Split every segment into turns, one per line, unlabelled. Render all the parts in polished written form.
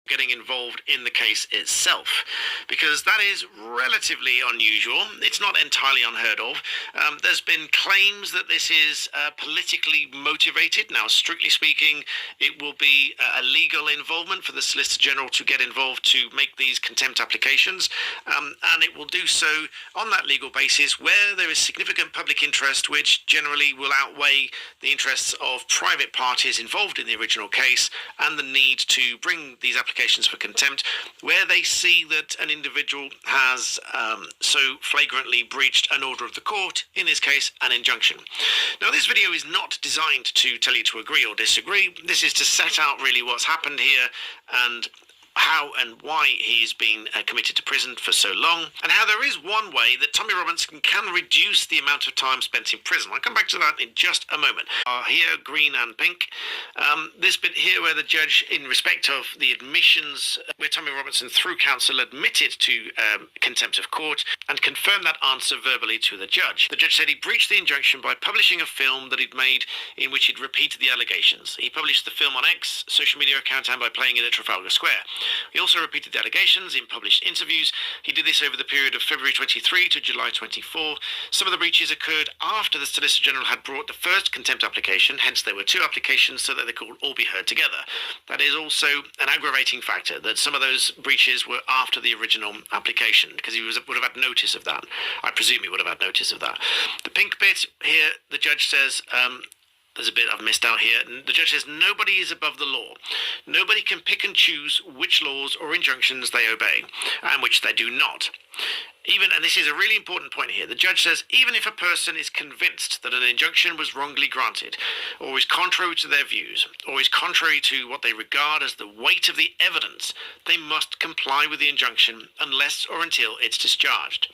getting involved in the case itself, because that is relatively unusual. It's not entirely unheard of. There's been claims that this is politically motivated. Now, strictly speaking, it will be a legal involvement for the Solicitor General to get involved to make these contempt applications, and it will do so on that legal basis where there is significant public interest, which generally will outweigh the interests of private parties involved in the original case, and the need to bring these applications for contempt where they see that an individual has so flagrantly breached an order of the court, in this case an injunction. Now, this video is not designed to tell you to agree or disagree. This is to set out really what's happened here, and how and why he's been committed to prison for so long, and how there is one way that Tommy Robinson can reduce the amount of time spent in prison. I'll come back to that in just a moment. Here, green and pink. This bit here where the judge, in respect of the admissions, where Tommy Robinson, through counsel, admitted to contempt of court and confirmed that answer verbally to the judge. The judge said he breached the injunction by publishing a film that he'd made in which he'd repeated the allegations. He published the film on X social media account and by playing it at Trafalgar Square. He also repeated the allegations in published interviews. He did this over the period of February 23 to July 24. Some of the breaches occurred after the Solicitor General had brought the first contempt application, hence there were two applications so that they could all be heard together. That is also an aggravating factor, that some of those breaches were after the original application, because he would have had notice of that. I presume he would have had notice of that. The pink bit here, the judge says, there's a bit I've missed out here. The judge says nobody is above the law. Nobody can pick and choose which laws or injunctions they obey and which they do not. Even, and this is a really important point here, the judge says even if a person is convinced that an injunction was wrongly granted, or is contrary to their views, or is contrary to what they regard as the weight of the evidence, they must comply with the injunction unless or until it's discharged.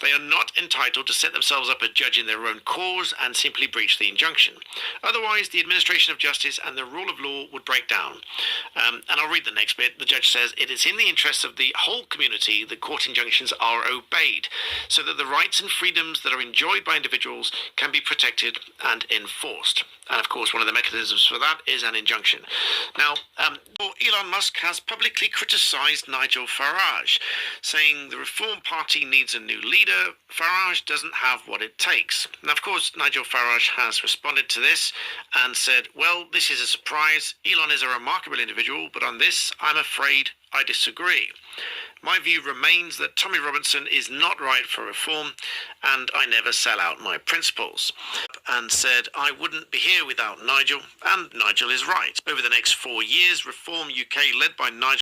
They are not entitled to set themselves up as judge in their own cause and simply breach the injunction. Otherwise, the administration of justice and the rule of law would break down. And I'll read the next bit. The judge says it is in the interests of the whole community that court injunctions are obeyed, so that the rights and freedoms that are enjoyed by individuals can be protected and enforced. And of course, one of the mechanisms for that is an injunction. Now, Elon Musk has publicly criticised Nigel Farage, saying the Reform Party needs a new leader. Farage doesn't have what it takes. Now, of course, Nigel Farage has responded to this and said, well, this is a surprise. Elon is a remarkable individual, but on this, I'm afraid I disagree. My view remains that Tommy Robinson is not right for reform, and I never sell out my principles. And said, I wouldn't be here without Nigel, and Nigel is right. Over the next 4 years, Reform UK, led by Nigel,